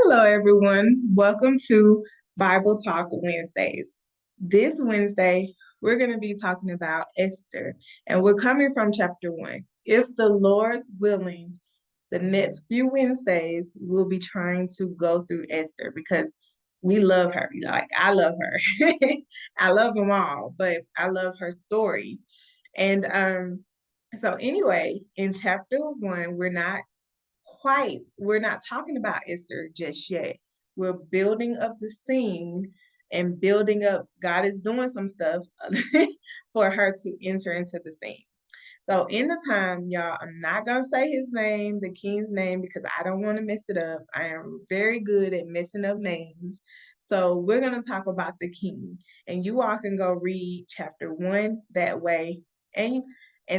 Hello, everyone. Welcome to Bible Talk Wednesdays. This Wednesday, we're going to be talking about Esther, and we're coming from chapter 1. If the Lord's willing, the next few Wednesdays, we'll be trying to go through Esther because we love her. Like, I love her. I love them all, but I love her story. And so, anyway, in chapter 1, we're not talking about Esther just yet. We're building up the scene and building up, God is doing some stuff for her to enter into the scene. So in the time, y'all, I'm not gonna say his name, the king's name, because I don't want to mess it up. I am very good at messing up names. So we're gonna talk about the king, and you all can go read chapter 1 that way, and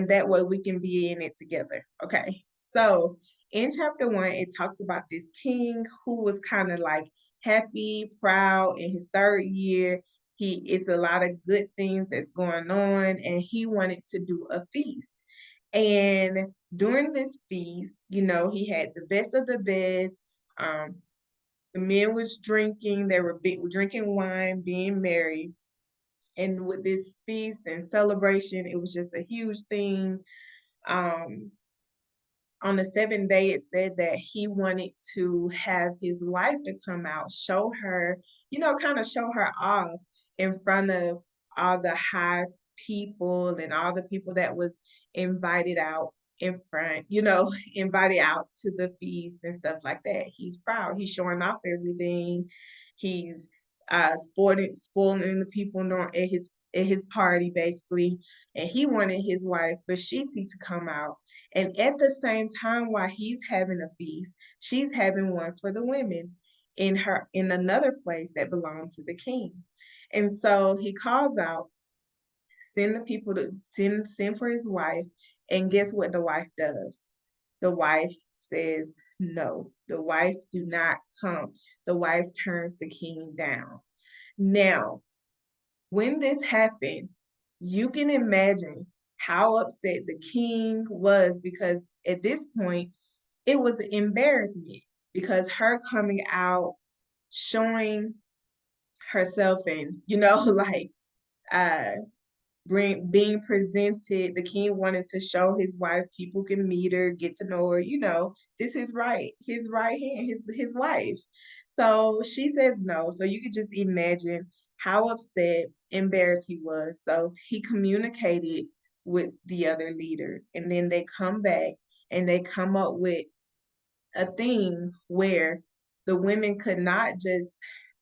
that way we can be in it together. Okay. So in chapter 1, it talks about this king who was kind of like happy, proud in his third year. He It's a lot of good things that's going on, and he wanted to do a feast. And during this feast, he had the best of the best. Um, the men was drinking, they were drinking wine, being merry. And with this feast and celebration, it was just a huge thing. Um, on the seventh day, it said that he wanted to have his wife to come out, show her, kind of show her off in front of all the high people and all the people that was invited out in front, invited out to the feast and stuff like that. He's proud. He's showing off everything. He's spoiling the people at his party basically. And he wanted his wife Vashti to come out. And at the same time, while he's having a feast, she's having one for the women in another place that belonged to the king. And so he calls out, send the people to send for his wife. And guess what the wife does? The wife says no. The wife do not come. The wife turns the king down. Now, when this happened, you can imagine how upset the king was because at this point, it was an embarrassment because her coming out, showing herself and, like uh being presented, the king wanted to show his wife, people can meet her, get to know her, this is his right hand, his wife. So she says no. So you could just imagine how upset, embarrassed he was. So he communicated with the other leaders, and then they come back and they come up with a thing where the women could not just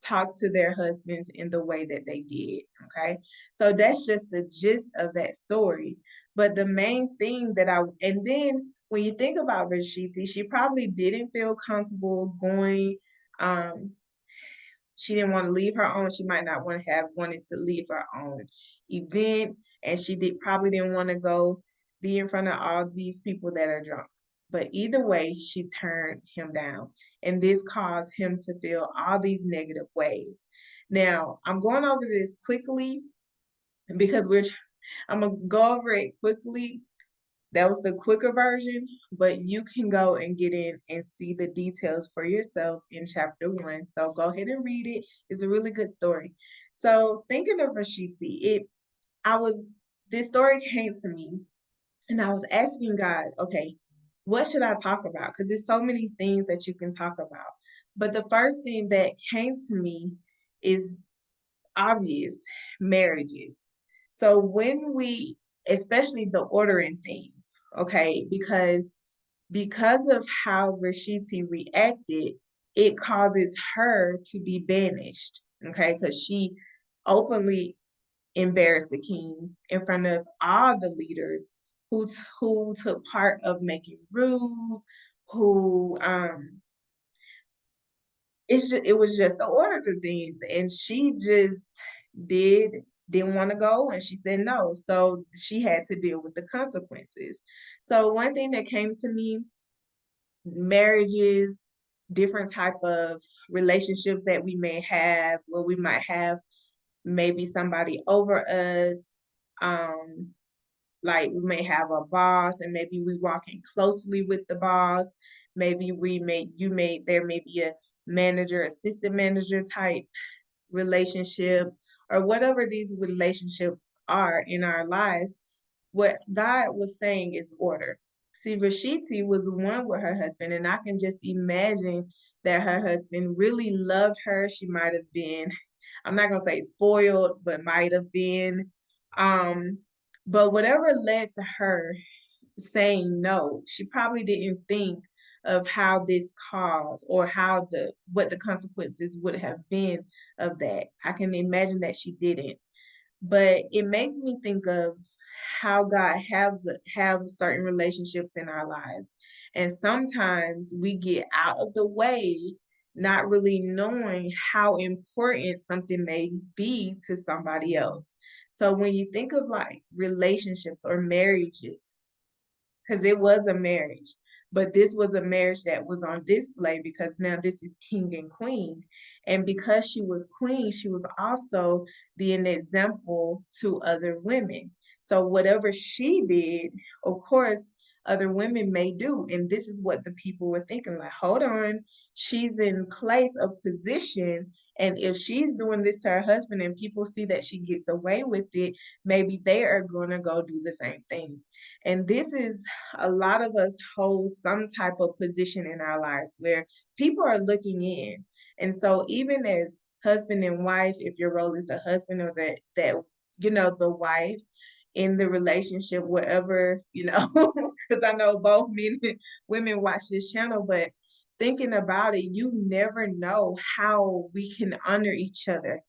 talk to their husbands in the way that they did. Okay. So that's just the gist of that story. But the main thing and then when you think about Rashidi, she probably didn't feel comfortable going. Um, she didn't want to leave her own. She might not want to have wanted to leave her own event. And she probably didn't want to go be in front of all these people that are drunk. But either way, she turned him down. And this caused him to feel all these negative ways. Now, I'm going over this quickly because I'm going to go over it quickly. That was the quicker version, but you can go and get in and see the details for yourself in chapter 1. So go ahead and read it. It's a really good story. So thinking of Rashiti, this story came to me and I was asking God, okay, what should I talk about? Because there's so many things that you can talk about. But the first thing that came to me is obvious: marriages. So especially the ordering things, okay, because of how Rashiti reacted, it causes her to be banished, okay, because she openly embarrassed the king in front of all the leaders who took part of making rules, who it was just the order to things, and she just didn't want to go, and she said no, so she had to deal with the consequences. So one thing that came to me: marriages, different type of relationships that we may have, where we might have maybe somebody over us, um like we may have a boss and maybe we walking closely with the boss. Maybe there may be manager, assistant manager type relationship, or whatever these relationships are in our lives, what God was saying is order. See, Vashti was one with her husband, and I can just imagine that her husband really loved her. She might have been, I'm not gonna say spoiled, but might have been. Um, but whatever led to her saying no, she probably didn't think of how this caused or how the what the consequences would have been of that. I can imagine that she didn't, but it makes me think of how God have certain relationships in our lives. And sometimes we get out of the way, not really knowing how important something may be to somebody else. So when you think of like relationships or marriages, because it was a marriage. But this was a marriage that was on display because now this is king and queen. And because she was queen, she was also an example to other women. So whatever she did, of course, other women may do. And this is what the people were thinking like, hold on, she's in place of position. And if she's doing this to her husband and people see that she gets away with it, maybe they are going to go do the same thing. And this is a lot of us hold some type of position in our lives where people are looking in. And so even as husband and wife, if your role is the husband or the wife in the relationship, wherever, because I know both men and women watch this channel, but thinking about it, you never know how we can honor each other,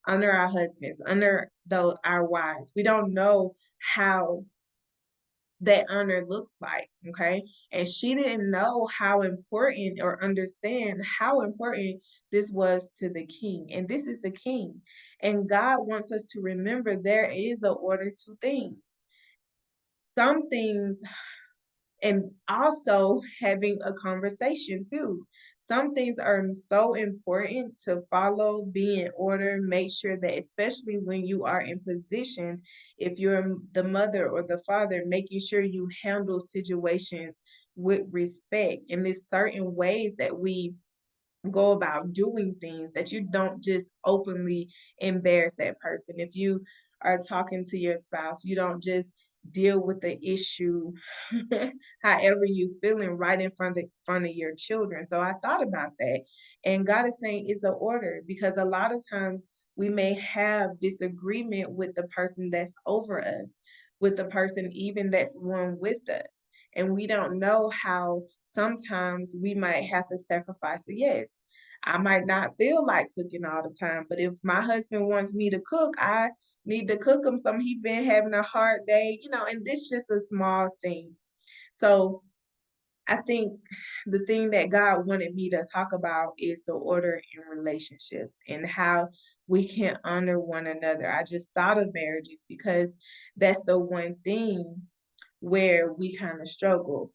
honor our husbands, honor our wives. We don't know how that honor looks like. Okay. And she didn't know how important or understand how important this was to the king. And this is the king. And God wants us to remember there is an order to things. Some things, and also having a conversation too. Some things are so important to follow, be in order, make sure that, especially when you are in position, if you're the mother or the father, making sure you handle situations with respect. And there's certain ways that we go about doing things that you don't just openly embarrass that person. If you are talking to your spouse, you don't just deal with the issue however you feeling right in front of your children. So I thought about that. And God is saying it's an order because a lot of times we may have disagreement with the person that's over us, with the person even that's one with us. And we don't know how sometimes we might have to sacrifice a yes. I might not feel like cooking all the time, but if my husband wants me to cook, I need to cook him some. He's been having a hard day, and this just a small thing. So I think the thing that God wanted me to talk about is the order in relationships and how we can honor one another. I just thought of marriages because that's the one thing where we kind of struggle.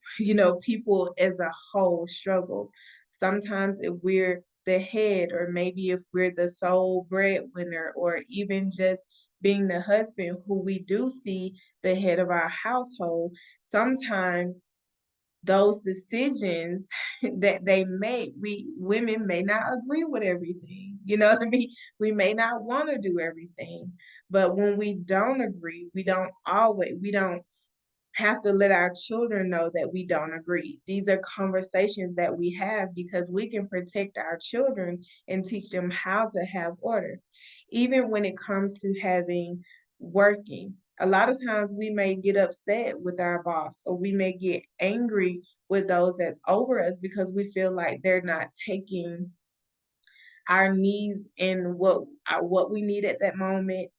People as a whole struggle. Sometimes if we're the head, or maybe if we're the sole breadwinner, or even just being the husband who we do see the head of our household, sometimes those decisions that they make, we women may not agree with everything. You know what I mean? We may not want to do everything. But when we don't agree, we don't have to let our children know that we don't agree. These are conversations that we have because we can protect our children and teach them how to have order. Even when it comes to working, a lot of times we may get upset with our boss, or we may get angry with those that over us because we feel like they're not taking our needs and what we need at that moment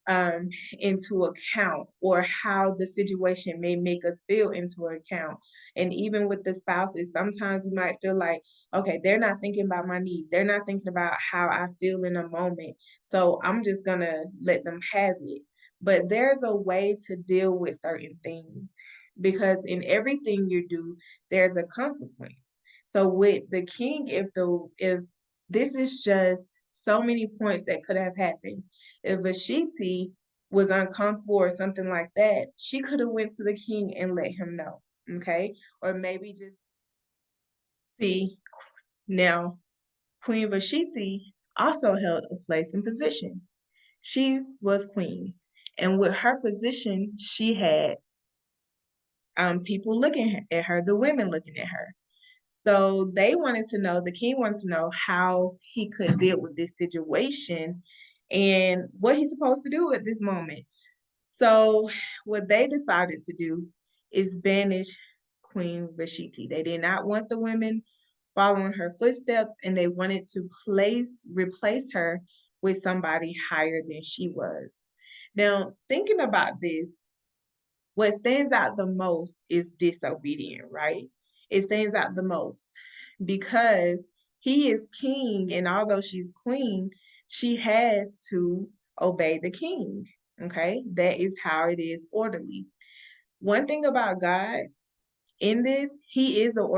um, into account, or how the situation may make us feel into account. And even with the spouses, sometimes we might feel like, okay, they're not thinking about my needs. They're not thinking about how I feel in a moment. So I'm just going to let them have it. But there's a way to deal with certain things because in everything you do, there's a consequence. So with the king, if this is just so many points that could have happened. If Vashti was uncomfortable or something like that, she could have went to the king and let him know. Okay. Or maybe just see now. Queen Vashti also held a place and position. She was queen. And with her position, she had people looking at her, the women looking at her. So they wanted to know, the king wanted to know how he could deal with this situation and what he's supposed to do at this moment. So what they decided to do is banish Queen Vashti. They did not want the women following her footsteps, and they wanted to replace her with somebody higher than she was. Now, thinking about this, what stands out the most is disobedient, right? It stands out the most because he is king, and although she's queen, she has to obey the king. Okay, that is how it is orderly. One thing about God in this, he is an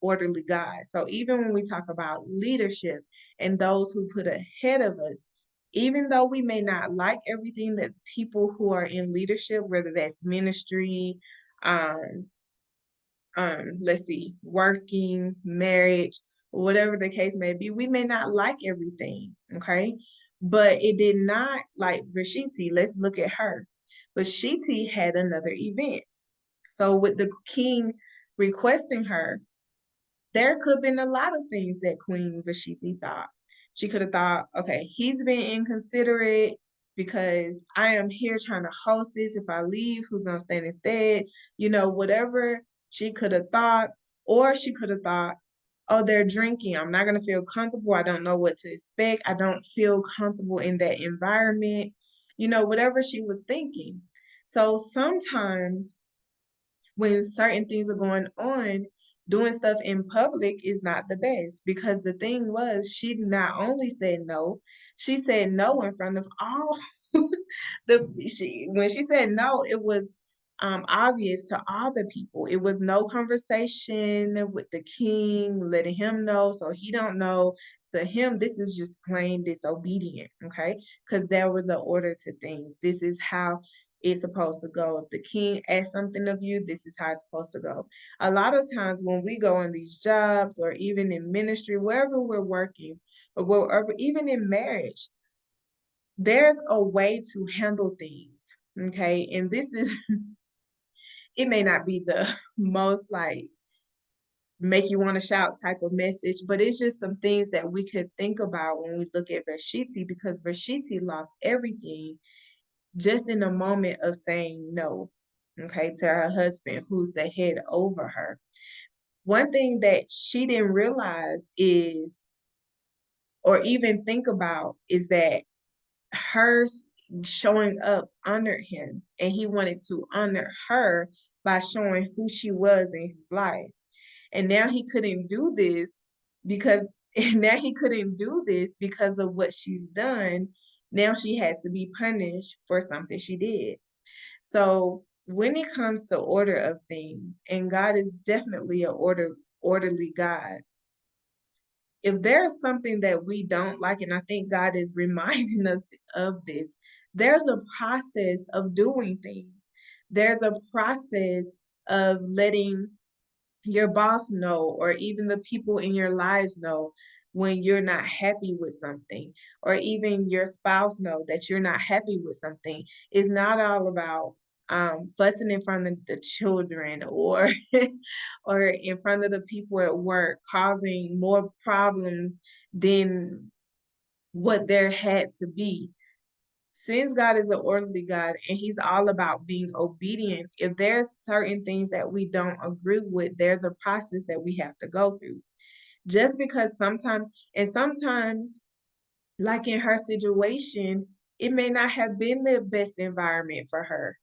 orderly God. So even when we talk about leadership and those who put ahead of us, even though we may not like everything that people who are in leadership, whether that's ministry, um, let's see, working, marriage, whatever the case may be, we may not like everything, okay? But it did not like Vashti. Let's look at her. Vashti had another event. So with the king requesting her, there could have been a lot of things that Queen Vashti thought. She could have thought, okay, he's being inconsiderate because I am here trying to host this. If I leave, who's going to stand instead? Whatever she could have thought. Or she could have thought, oh, they're drinking. I'm not going to feel comfortable. I don't know what to expect. I don't feel comfortable in that environment. Whatever she was thinking. So sometimes when certain things are going on, doing stuff in public is not the best because the thing was she not only said no, she said no in front of all when she said no, it was obvious to all the people. It was no conversation with the king, letting him know so he don't know. To him, this is just plain disobedient, okay? Because there was an order to things. This is how it's supposed to go. If the king asks something of you, this is how it's supposed to go. A lot of times when we go on these jobs or even in ministry, wherever we're working, or wherever, even in marriage, there's a way to handle things. Okay. And this is, it may not be the most like make you want to shout type of message, but it's just some things that we could think about when we look at Vashti because Vashti lost everything just in a moment of saying no, okay, to her husband who's the head over her. One thing that she didn't realize is, or even think about, is that her showing up honored him, and he wanted to honor her by showing who she was in his life. And now he couldn't do this because of what she's done. Now she has to be punished for something she did. So when it comes to order of things, and God is definitely an orderly God, if there's something that we don't like, and I think God is reminding us of this, there's a process of doing things. There's a process of letting your boss know, or even the people in your lives know when you're not happy with something, or even your spouse know that you're not happy with something. It's not all about fussing in front of the children or or in front of the people at work, causing more problems than what there had to be. Since God is an orderly God and he's all about being obedient, if there's certain things that we don't agree with, there's a process that we have to go through. Just because sometimes, like in her situation, it may not have been the best environment for her.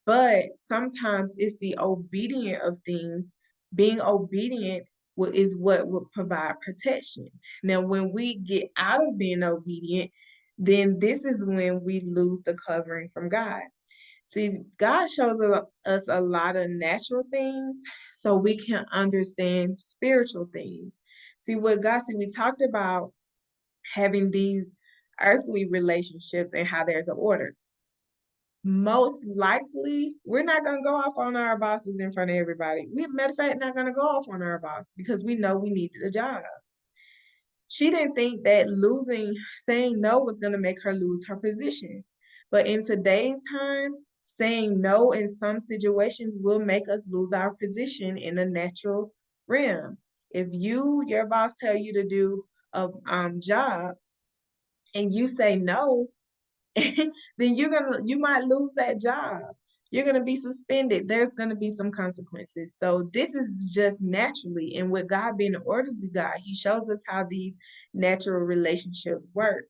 But sometimes it's the obedient of things. Being obedient is what will provide protection. Now, when we get out of being obedient, then this is when we lose the covering from God. See, God shows us a lot of natural things so we can understand spiritual things. See, we talked about having these earthly relationships and how there's an order. Most likely, we're not going to go off on our bosses in front of everybody. We, matter of fact, not going to go off on our boss because we know we needed a job. She didn't think that saying no was going to make her lose her position. But in today's time, saying no in some situations will make us lose our position in the natural realm. If your boss tell you to do a job and you say no, then you might lose that job. You're gonna be suspended. There's gonna be some consequences. So this is just naturally, and with God being an orderly God, He shows us how these natural relationships work.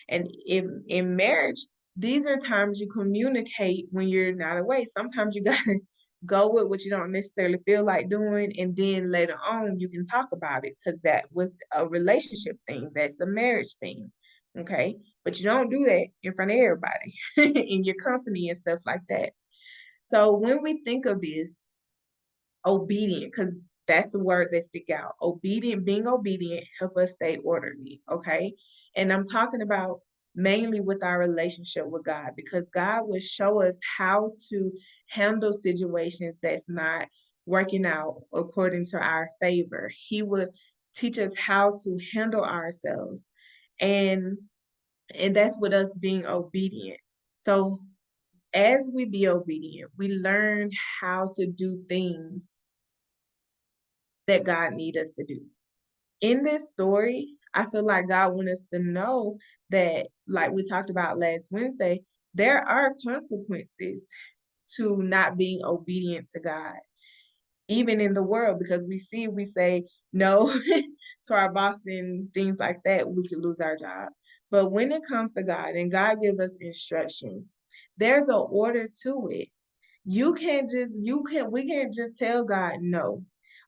And in marriage, these are times you communicate when you're not away. Sometimes you gotta go with what you don't necessarily feel like doing, and then later on you can talk about it because that was a relationship thing. That's a marriage thing. Okay. But you don't do that in front of everybody in your company and stuff like that. So when we think of this, obedient, because that's the word that stick out. Obedient, being obedient, help us stay orderly. Okay. And I'm talking about mainly with our relationship with God, because God will show us how to handle situations that's not working out according to our favor. He would teach us how to handle ourselves. And that's with us being obedient. So as we be obedient, we learn how to do things that God need us to do. In this story, I feel like God wants us to know that, like we talked about last Wednesday, there are consequences to not being obedient to God, even in the world, because we say no to our boss and things like that, we could lose our job. But when it comes to God and God give us instructions, there's an order to it. We can't just tell God no.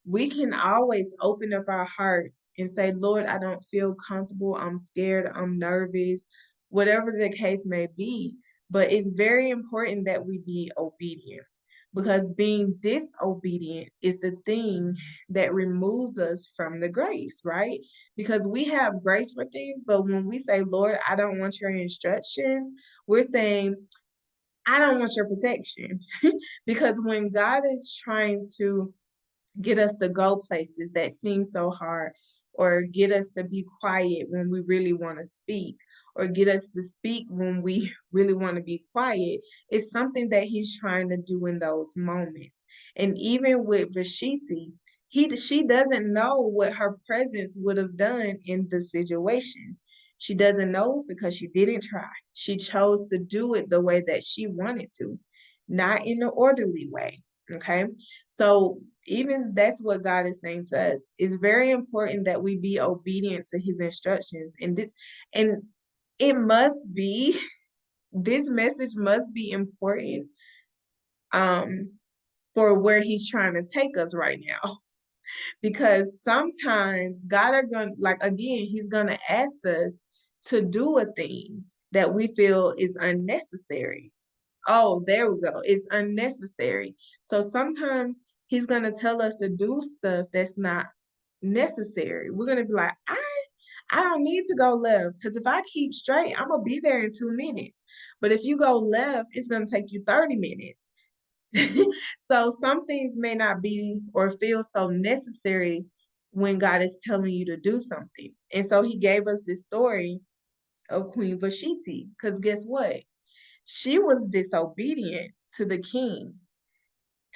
We can always open up our hearts and say, Lord, I don't feel comfortable. I'm scared. I'm nervous, whatever the case may be. But it's very important that we be obedient, because being disobedient is the thing that removes us from the grace, right? Because we have grace for things, but when we say, Lord, I don't want your instructions, we're saying, I don't want your protection. Because when God is trying to get us to go places that seem so hard, or get us to be quiet when we really want to speak, or get us to speak when we really want to be quiet, it's something that He's trying to do in those moments. And even with Vashti, she doesn't know what her presence would have done in the situation. She doesn't know because she didn't try. She chose to do it the way that she wanted to, not in an orderly way. Okay. So even that's what God is saying to us. It's very important that we be obedient to His instructions. And it must be, this message must be important um for where He's trying to take us right now. Because sometimes God are going to, like, again, He's going to ask us to do a thing that we feel is unnecessary. Oh, there we go. It's unnecessary. So sometimes He's going to tell us to do stuff that's not necessary. We're going to be like, I don't need to go left, because if I keep straight, I'm going to be there in 2 minutes. But if you go left, it's going to take you 30 minutes. So some things may not be or feel so necessary when God is telling you to do something. And so He gave us this story of Queen Vashti, because guess what? She was disobedient to the king.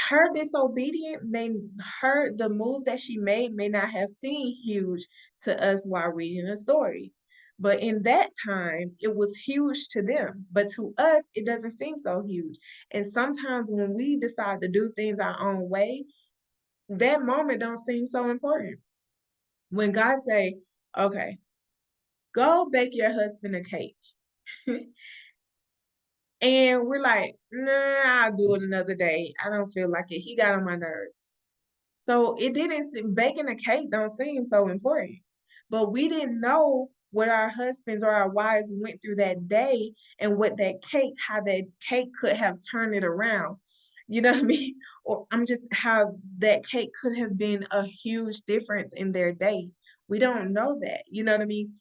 Her disobedient the move that she made may not have seemed huge to us while reading the story. But in that time, it was huge to them. But to us, it doesn't seem so huge. And sometimes when we decide to do things our own way, that moment don't seem so important. When God say, okay, go bake your husband a cake. And we're like, nah, I'll do it another day. I don't feel like it. He got on my nerves. So it didn't seem, baking a cake don't seem so important. But we didn't know what our husbands or our wives went through that day, and what how that cake could have turned it around. You know what I mean? Or I'm just how that cake could have been a huge difference in their day. We don't know that. You know what I mean?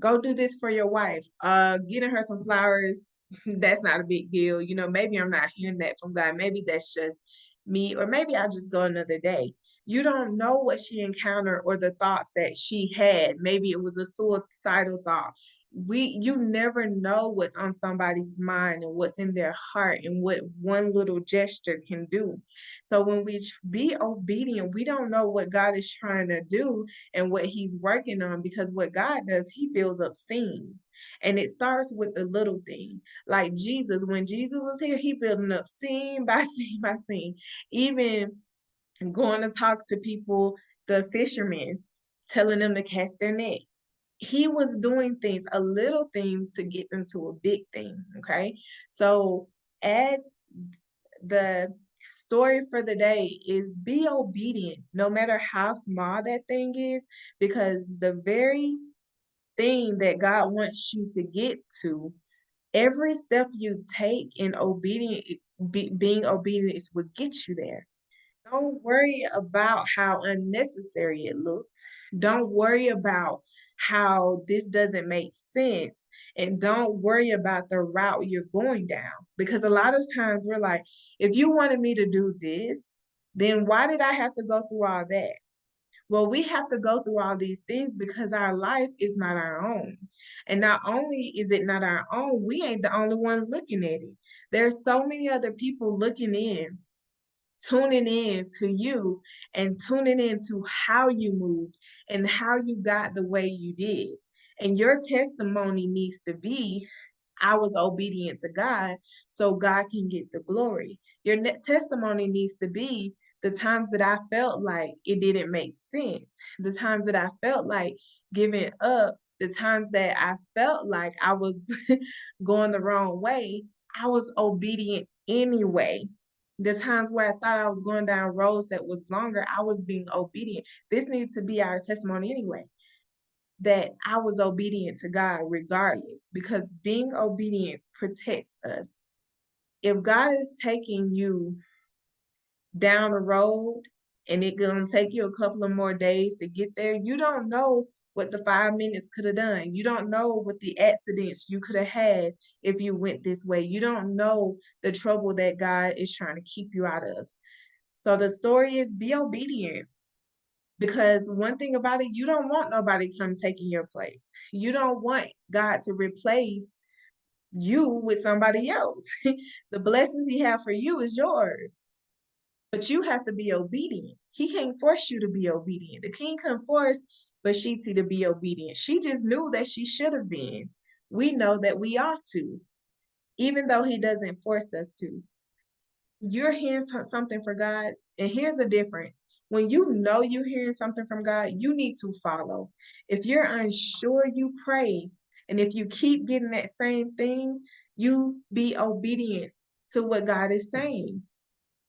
Go do this for your wife. Getting her some flowers, that's not a big deal. Maybe I'm not hearing that from God. Maybe that's just me, or maybe I'll just go another day. You don't know what she encountered or the thoughts that she had. Maybe it was a suicidal thought. You never know what's on somebody's mind and what's in their heart and what one little gesture can do. So when we be obedient, we don't know what God is trying to do and what he's working on, because what God does, he builds up scenes. And it starts with the little thing. Like Jesus, when Jesus was here, he building up scene by scene by scene. Even going to talk to people, the fishermen, telling them to cast their net. He was doing things, a little thing to get them to a big thing. Okay. So as the story for the day is, be obedient, no matter how small that thing is, because the very thing that God wants you to get to, every step you take in obedience, being obedient is what gets you there. Don't worry about how unnecessary it looks. Don't worry about how this doesn't make sense. And don't worry about the route you're going down. Because a lot of times we're like, if you wanted me to do this, then why did I have to go through all that? Well, we have to go through all these things because our life is not our own. And not only is it not our own, we ain't the only one looking at it. There's so many other people looking in, tuning in to you and tuning into how you moved and how you got the way you did. And your testimony needs to be, I was obedient to God, so God can get the glory. Your testimony needs to be the times that I felt like it didn't make sense, the times that I felt like giving up, the times that I felt like I was going the wrong way. I was obedient anyway. The times where I thought I was going down roads that was longer, I was being obedient. This needs to be our testimony anyway, that I was obedient to God regardless, because being obedient protects us. If God is taking you down the road and it's gonna take you a couple of more days to get there, you don't know what the 5 minutes could have done. You don't know what the accidents you could have had if you went this way. You don't know the trouble that God is trying to keep you out of. So the story is, be obedient. Because one thing about it, you don't want nobody come taking your place. You don't want God to replace you with somebody else. The blessings he have for you is yours. But you have to be obedient. He can't force you to be obedient. The king couldn't force Vashti to be obedient. She just knew that she should have been. We know that we ought to, even though he doesn't force us to. You're hearing something for God, and here's the difference. When you know you're hearing something from God, you need to follow. If you're unsure, you pray. And if you keep getting that same thing, you be obedient to what God is saying.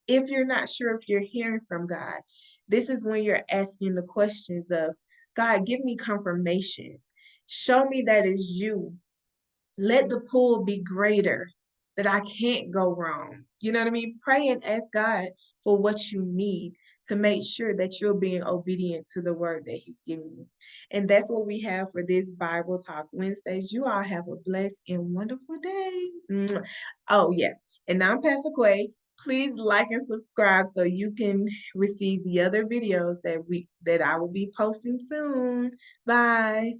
If you're not sure if you're hearing from God, this is when you're asking the questions of, God, give me confirmation. Show me that it's you. Let the pull be greater, that I can't go wrong. You know what I mean? Pray and ask God for what you need to make sure that you're being obedient to the word that he's giving you. And that's what we have for this Bible Talk Wednesdays. You all have a blessed and wonderful day. Oh, yeah. And I'm Pastor Quay. Please like and subscribe so you can receive the other videos that I will be posting soon. Bye.